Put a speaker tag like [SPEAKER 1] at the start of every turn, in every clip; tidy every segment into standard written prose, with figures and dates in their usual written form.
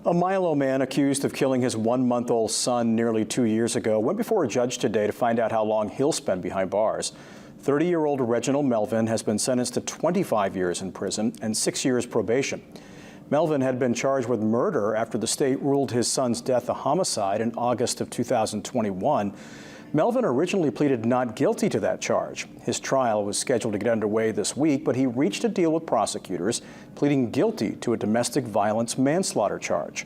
[SPEAKER 1] A Milo man accused of killing his one-month-old son nearly 2 years ago went before a judge today to find out how long he'll spend behind bars. 30-year-old Reginald Melvin has been sentenced to 25 years in prison and 6 years probation. Melvin had been charged with murder after the state ruled his son's death a homicide in August of 2021. Melvin originally pleaded not guilty to that charge. His trial was scheduled to get underway this week, but he reached a deal with prosecutors, pleading guilty to a domestic violence manslaughter charge.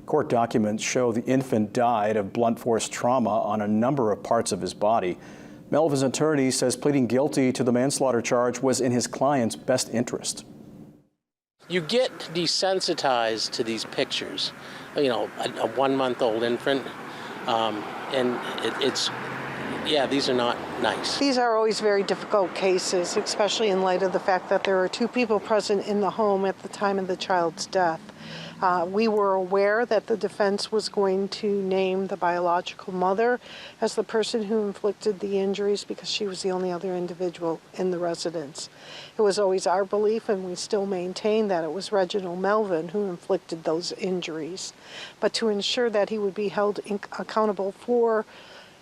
[SPEAKER 1] Court documents show the infant died of blunt force trauma on a number of parts of his body. Melvin's attorney says pleading guilty to the manslaughter charge was in his client's best interest.
[SPEAKER 2] You get desensitized to these pictures, a one-month-old infant, these are not nice.
[SPEAKER 3] These are always very difficult cases, especially in light of the fact that there are two people present in the home at the time of the child's death. We were aware that the defense was going to name the biological mother as the person who inflicted the injuries because she was the only other individual in the residence. It was always our belief, and we still maintain, that it was Reginald Melvin who inflicted those injuries. But to ensure that he would be held accountable for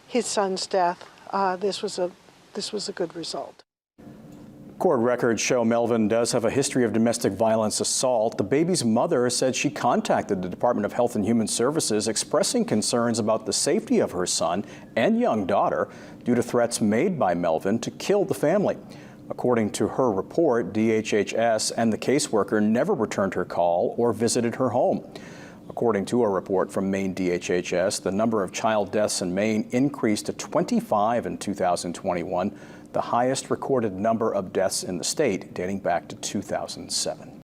[SPEAKER 3] his son's death, this was a good result.
[SPEAKER 1] Court records show Melvin does have a history of domestic violence assault. The baby's mother said she contacted the Department of Health and Human Services expressing concerns about the safety of her son and young daughter due to threats made by Melvin to kill the family. According to her report, DHHS and the caseworker never returned her call or visited her home. According to a report from Maine DHHS, the number of child deaths in Maine increased to 25 in 2021, the highest recorded number of deaths in the state dating back to 2007.